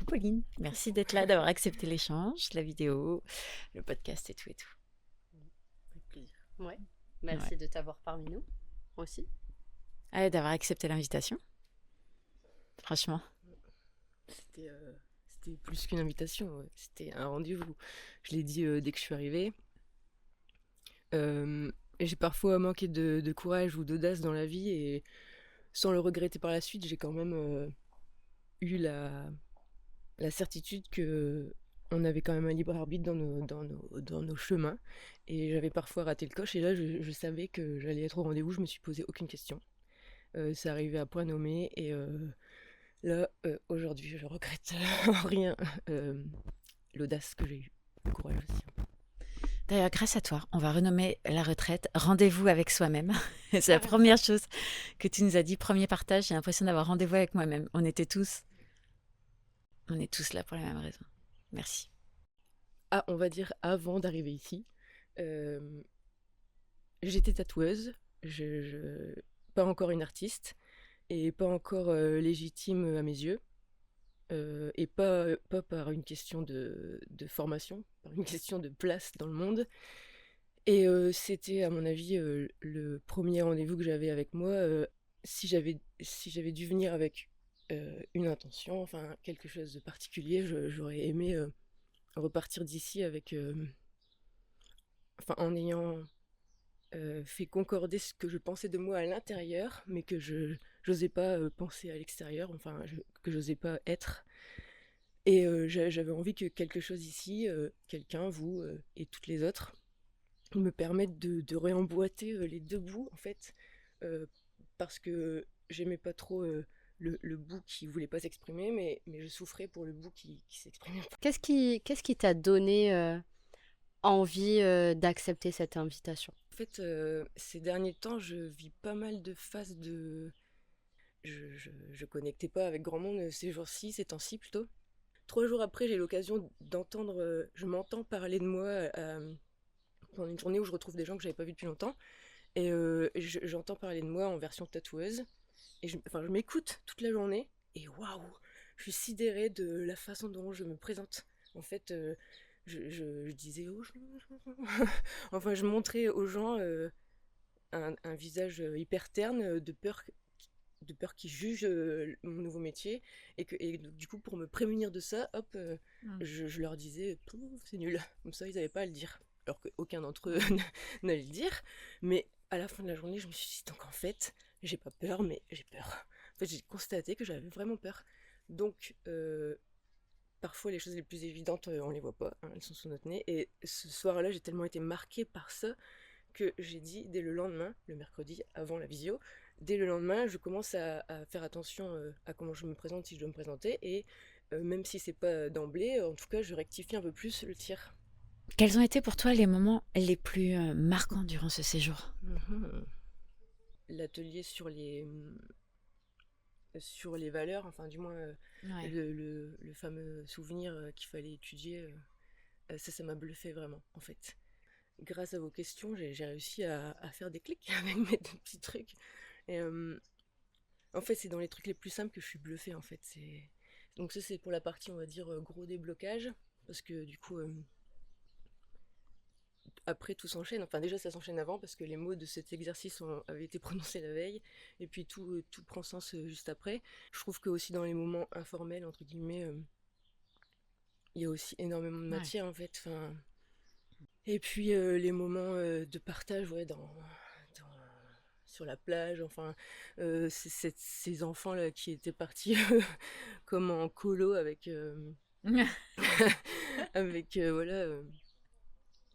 Pauline. Merci d'être là, d'avoir accepté l'échange, la vidéo, le podcast et tout et tout. Avec plaisir. Ouais. Ouais. Merci de t'avoir parmi nous aussi. Ah, d'avoir accepté l'invitation. Franchement. C'était plus qu'une invitation, ouais. C'était un rendez-vous. Je l'ai dit dès que je suis arrivée. Et j'ai parfois manqué de courage ou d'audace dans la vie, et sans le regretter par la suite, j'ai quand même eu la certitude que on avait quand même un libre arbitre dans nos chemins. Et j'avais parfois raté le coche, et là je savais que j'allais être au rendez-vous, je me suis posé aucune question. Ça arrivait à point nommé, et là, aujourd'hui, je regrette en rien l'audace que j'ai eue, le courage aussi. D'ailleurs, grâce à toi, on va renommer la retraite rendez-vous avec soi-même. C'est la première chose que tu nous as dit. Premier partage, j'ai l'impression d'avoir rendez-vous avec moi-même. On est tous là pour la même raison. Merci. Ah, on va dire avant d'arriver ici, j'étais tatoueuse, pas encore une artiste, et pas encore légitime à mes yeux, et pas par une question de formation, par une question de place dans le monde. Et c'était, à mon avis, le premier rendez-vous que j'avais avec moi. Si j'avais dû venir avec une intention, enfin quelque chose de particulier, j'aurais aimé repartir d'ici avec, enfin, en ayant fait concorder ce que je pensais de moi à l'intérieur, mais que je n'osais pas penser à l'extérieur, enfin que j'osais pas être. Et j'avais envie que quelque chose ici, quelqu'un, vous et toutes les autres, me permettent de réemboîter les deux bouts, en fait, euh, parce que j'aimais pas trop le bout qui voulait pas s'exprimer, mais je souffrais pour le bout qui s'exprimait pas. Qu'est-ce qui t'a donné envie d'accepter cette invitation? En fait, ces derniers temps, je vis pas mal de phases de... Je connectais pas avec grand monde ces jours-ci, ces temps-ci plutôt. 3 jours après, j'ai l'occasion d'entendre... je m'entends parler de moi pendant une journée où je retrouve des gens que j'avais pas vus depuis longtemps. Et j'entends parler de moi en version tatoueuse. Et enfin, je m'écoute toute la journée. Et waouh, je suis sidérée de la façon dont je me présente. En fait, je disais aux gens... enfin, je montrais aux gens un visage hyper terne, de peur qu'ils jugent mon nouveau métier. Et donc, du coup, pour me prémunir de ça, hop, je leur disais, pouf, c'est nul. Comme ça, ils n'avaient pas à le dire. Alors qu'aucun d'entre eux n'allait le dire. Mais à la fin de la journée, je me suis dit, donc en fait, j'ai pas peur, mais j'ai peur. En fait, j'ai constaté que j'avais vraiment peur. Donc, parfois, les choses les plus évidentes, on les voit pas, hein, elles sont sous notre nez. Et ce soir-là, j'ai tellement été marquée par ça que j'ai dit dès le lendemain, le mercredi avant la visio, dès le lendemain, je commence à faire attention à comment je me présente si je dois me présenter. Et même si c'est pas d'emblée, en tout cas, je rectifie un peu plus le tir. Quels ont été pour toi les moments les plus marquants durant ce séjour? L'atelier sur les valeurs, enfin du moins Ouais. le fameux souvenir qu'il fallait étudier, ça m'a bluffé vraiment en fait. Grâce à vos questions, j'ai réussi à faire des clics avec mes deux petits trucs. Et en fait, c'est dans les trucs les plus simples que je suis bluffée en fait. Donc ça, c'est pour la partie, on va dire, gros déblocage, parce que du coup, après tout s'enchaîne. Enfin, déjà, ça s'enchaîne avant parce que les mots de cet exercice avaient été prononcés la veille, et puis tout prend sens juste après. Je trouve que aussi dans les moments informels, entre guillemets, il y a aussi énormément de Ouais. matière en fait. Enfin, et puis les moments de partage, ouais, sur la plage, enfin, ces enfants-là qui étaient partis comme en colo avec voilà,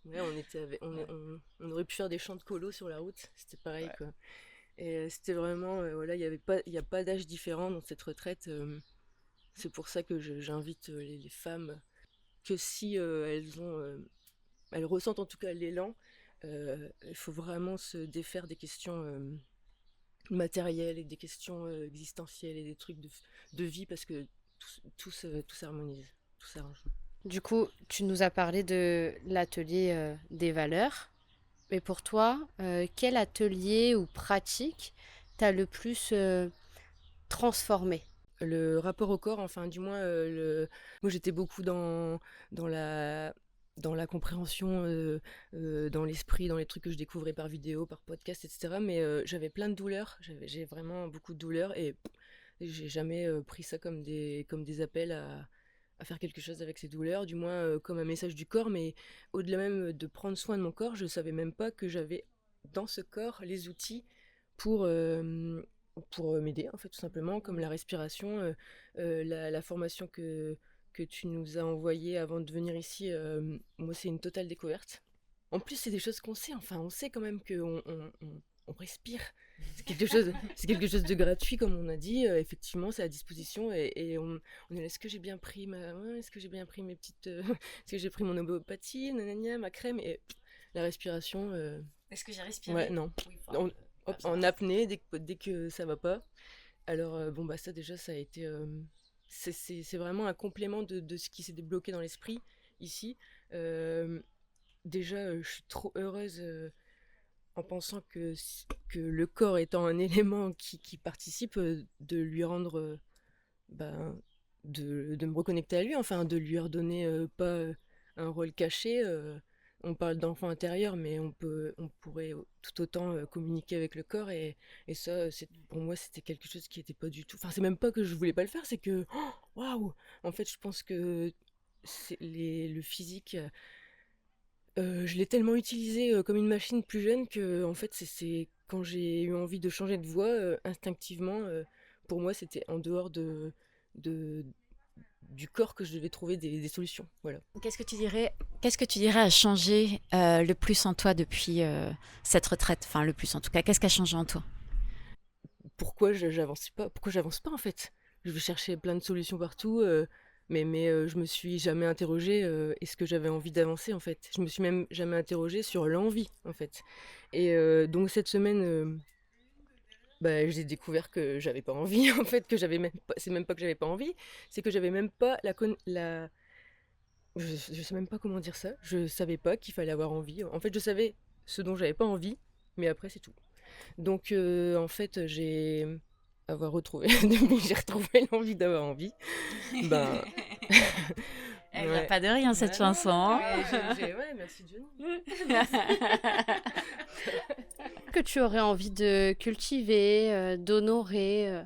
ouais, on aurait pu faire des chants de colo sur la route, c'était pareil Ouais. quoi. Et c'était vraiment, voilà, il y a pas d'âge différent dans cette retraite. C'est pour ça que j'invite les femmes, que si elles ressentent en tout cas l'élan, il faut vraiment se défaire des questions matérielles et des questions existentielles et des trucs de vie, parce que tout s'harmonise, tout s'arrange. Du coup, tu nous as parlé de l'atelier des valeurs. Mais pour toi, quel atelier ou pratique t'a le plus transformé? le rapport au corps, enfin du moins, moi j'étais beaucoup dans la, dans la compréhension, dans l'esprit, dans les trucs que je découvrais par vidéo, par podcast, etc. Mais j'avais plein de douleurs, j'ai vraiment beaucoup de douleurs et j'ai jamais pris ça comme des appels à faire quelque chose avec ces douleurs, du moins comme un message du corps, mais au-delà même de prendre soin de mon corps, je savais même pas que j'avais dans ce corps les outils pour, m'aider, en fait, tout simplement, comme la respiration, la formation que tu nous as envoyée avant de venir ici, moi, c'est une totale découverte. En plus, c'est des choses qu'on sait, enfin, on sait quand même qu'on on respire. C'est quelque chose de gratuit, comme on a dit. Effectivement, c'est à disposition et on est là. Est-ce que j'ai bien pris ouais, est-ce que j'ai bien pris mes petites, est-ce que j'ai pris mon homéopathie, nanana, ma crème et la respiration. Est-ce que j'ai respiré? Ouais, non. Oui, On- hop, en apnée dès que ça va pas. Alors bon bah ça déjà ça a été, c'est vraiment un complément de ce qui s'est débloqué dans l'esprit ici. Euh, Déjà je suis trop heureuse en pensant que le corps étant un élément qui participe, de lui rendre, ben, de me reconnecter à lui, enfin de lui redonner pas un rôle caché. On parle d'enfant intérieur, mais on pourrait tout autant communiquer avec le corps et ça, pour moi, c'était quelque chose qui était pas du tout. Enfin, c'est même pas que je voulais pas le faire, c'est que oh, waouh. En fait, je pense que le physique, je l'ai tellement utilisé comme une machine plus jeune que en fait, c'est quand j'ai eu envie de changer de voie instinctivement. Pour moi, c'était en dehors de du corps que je devais trouver des solutions. Voilà. Qu'est-ce que tu dirais a changé le plus en toi depuis cette retraite? Enfin, le plus en tout cas. Qu'est-ce qui a changé en toi? Pourquoi j'avance pas en fait? Je vais chercher plein de solutions partout, mais je me suis jamais interrogée, est-ce que j'avais envie d'avancer en fait? Je me suis même jamais interrogée sur l'envie en fait. Et donc cette semaine, bah, j'ai découvert que j'avais pas envie en fait, que j'avais même pas, c'est même pas que j'avais pas envie, c'est que j'avais même pas je sais même pas comment dire ça. Je savais pas qu'il fallait avoir envie. En fait, je savais ce dont j'avais pas envie, mais après c'est tout. Donc en fait, depuis que j'ai retrouvé l'envie d'avoir envie, ben Elle vient ouais. pas de rien cette Bah non, chanson, non, hein. mais ouais, merci Johnny. Que tu aurais envie de cultiver, d'honorer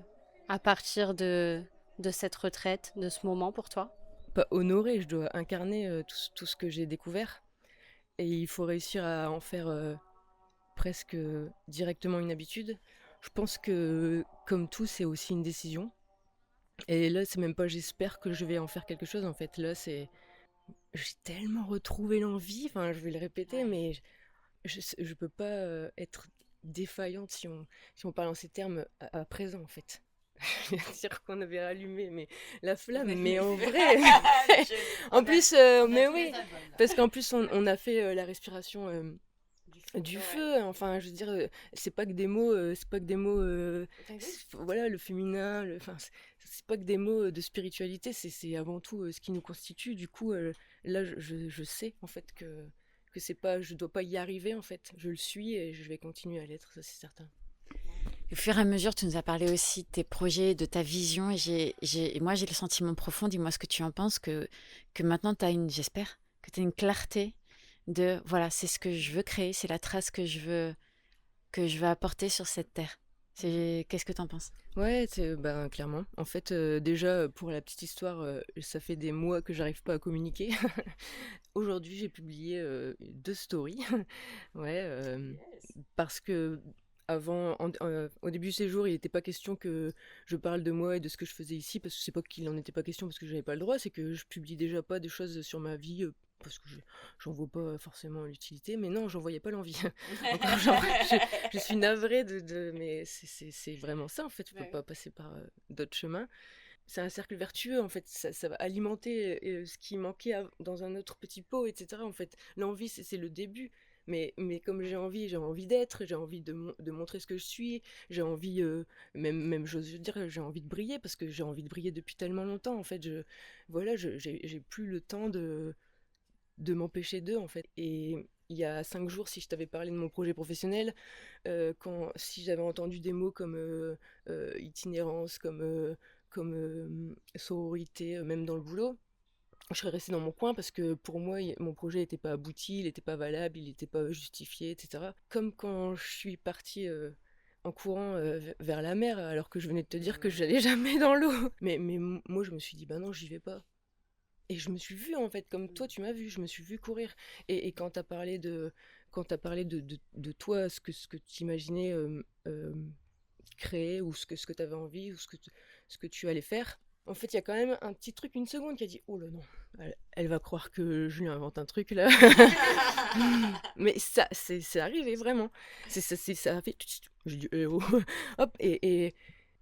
à partir de cette retraite, de ce moment pour toi? Pas honoré, je dois incarner tout ce que j'ai découvert. Et il faut réussir à en faire presque directement une habitude. Je pense que, comme tout, c'est aussi une décision. Et là, c'est même pas j'espère que je vais en faire quelque chose. En fait, là, c'est. J'ai tellement retrouvé l'envie. Enfin, je vais le répéter, mais je peux pas être défaillante si on parle en ces termes à présent, en fait. Je vais dire qu'on avait allumé mais la flamme, mais en vrai. En plus, mais oui, parce qu'en plus, on a fait la respiration. Du feu, enfin, je veux dire, c'est pas que des mots, voilà, le féminin, enfin, c'est pas que des mots de spiritualité, c'est avant tout ce qui nous constitue. Du coup, là, je sais en fait que c'est pas, je dois pas y arriver en fait. Je le suis et je vais continuer à l'être, ça c'est certain. Au fur et à mesure, tu nous as parlé aussi de tes projets, de ta vision, et moi j'ai le sentiment profond, dis-moi ce que tu en penses, que maintenant tu as j'espère, que tu as une clarté de, voilà, c'est ce que je veux créer, c'est la trace que je veux apporter sur cette terre. Qu'est-ce que tu en penses? Ouais, ben, clairement. En fait, déjà, pour la petite histoire, ça fait des mois que j'arrive pas à communiquer. Aujourd'hui, j'ai publié 2 stories. Ouais, parce que au début du séjour, il n'était pas question que je parle de moi et de ce que je faisais ici, parce que c'est pas qu'il en était pas question parce que j'avais pas le droit, c'est que je publie déjà pas des choses sur ma vie, parce que j'en vois pas forcément l'utilité, mais non, j'en voyais pas l'envie. Encore genre, je suis navrée mais c'est vraiment ça en fait, je peux pas passer par d'autres chemins. C'est un cercle vertueux en fait, ça va alimenter ce qui manquait dans un autre petit pot, etc. En fait, l'envie c'est le début. Mais comme j'ai envie d'être, j'ai envie de montrer ce que je suis, j'ai envie, même j'ose dire, j'ai envie de briller parce que j'ai envie de briller depuis tellement longtemps. En fait, voilà, j'ai plus le temps de m'empêcher d'eux en fait. Et il y a 5 jours, si je t'avais parlé de mon projet professionnel, si j'avais entendu des mots comme itinérance, comme sororité, même dans le boulot, je serais restée dans mon coin parce que pour moi, mon projet n'était pas abouti, il n'était pas valable, il n'était pas justifié, etc. Comme quand je suis partie en courant vers la mer, alors que je venais de te dire que j'allais jamais dans l'eau. Mais moi, je me suis dit, bah non, j'y vais pas. Et je me suis vue, en fait, comme toi, tu m'as vue, je me suis vue courir. Et quand tu as parlé de toi, ce que tu imaginais créer, ou ce que tu avais envie, ou ce que tu allais faire, en fait, il y a quand même un petit truc, une seconde, qui a dit, oh là non, elle va croire que je lui invente un truc, là. Mais ça, c'est arrivé, vraiment. Ça a fait... J'ai dit, eh oh. Hop,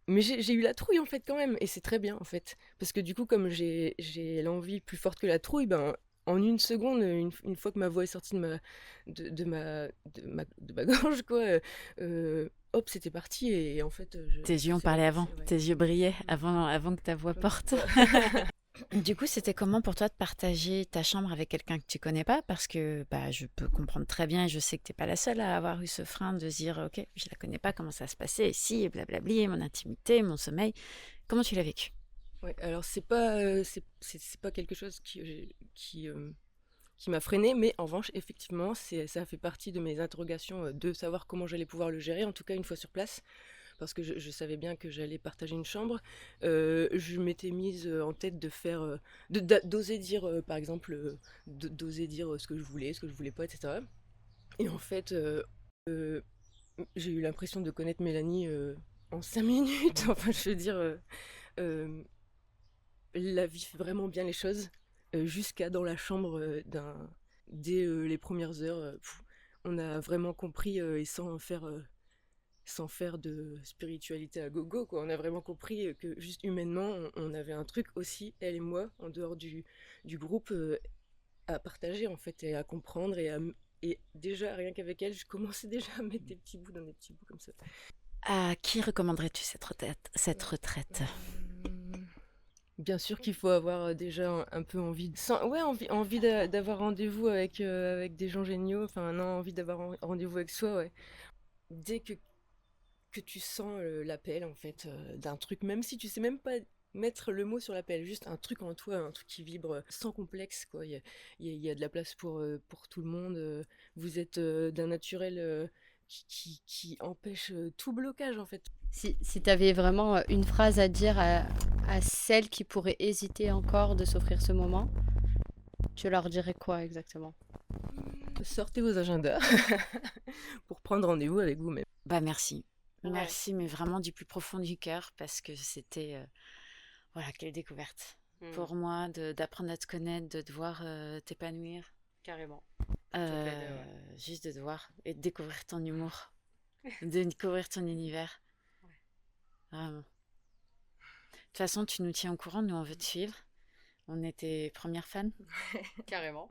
mais j'ai eu la trouille, en fait, quand même. Et c'est très bien, en fait. Parce que du coup, comme j'ai l'envie plus forte que la trouille, ben, en une seconde, une fois que ma voix est sortie de ma gorge, quoi, hop, c'était parti. Et en fait, Tes yeux ont c'est parlé vrai, avant, tes yeux brillaient avant que ta voix porte. Du coup, c'était comment pour toi de partager ta chambre avec quelqu'un que tu connais pas? Parce que bah, je peux comprendre très bien et je sais que t'es pas la seule à avoir eu ce frein de se dire, ok, je la connais pas, comment ça se passait, et si, et blablabli, mon intimité, mon sommeil. Comment tu l'as vécu? Ouais, alors c'est pas quelque chose qui m'a freinée, mais en revanche, effectivement, ça a fait partie de mes interrogations de savoir comment j'allais pouvoir le gérer, en tout cas une fois sur place, parce que je savais bien que j'allais partager une chambre. Je m'étais mise en tête de faire, d'oser dire, par exemple, d'oser dire ce que je voulais pas, etc. Et en fait, euh, j'ai eu l'impression de connaître Mélanie en 5 minutes. Enfin, je veux dire, euh, la vie fait vraiment bien les choses, jusqu'à dans la chambre dès les premières heures. On a vraiment compris, et sans faire de spiritualité à gogo, quoi. On a vraiment compris que juste humainement, on avait un truc aussi, elle et moi, en dehors du groupe, à partager, en fait, et à comprendre. Et déjà, rien qu'avec elle, je commençais déjà à mettre des petits bouts dans des petits bouts comme ça. À qui recommanderais-tu cette retraite? Bien sûr qu'il faut avoir déjà un peu envie, ouais, envie d'avoir rendez-vous avec des gens géniaux. Enfin, non, envie d'avoir rendez-vous avec soi, ouais. Dès que tu sens l'appel, en fait, d'un truc, même si tu sais même pas mettre le mot sur l'appel, juste un truc en toi, un truc qui vibre sans complexe, quoi. Il y a de la place pour tout le monde. Vous êtes d'un naturel qui empêche tout blocage, en fait. Si tu avais vraiment une phrase à dire à celles qui pourraient hésiter encore de s'offrir ce moment, tu leur dirais quoi exactement? Sortez vos agendas pour prendre rendez-vous avec vous-même. Bah merci. Ouais. Merci, mais vraiment du plus profond du cœur, parce que c'était, voilà, quelle découverte. Pour moi, d'apprendre à te connaître, de te voir t'épanouir, Carrément. juste de te voir et de découvrir ton humour, de découvrir ton univers, vraiment. De toute façon, tu nous tiens au courant, nous on veut te suivre. On est tes premières fans. Carrément.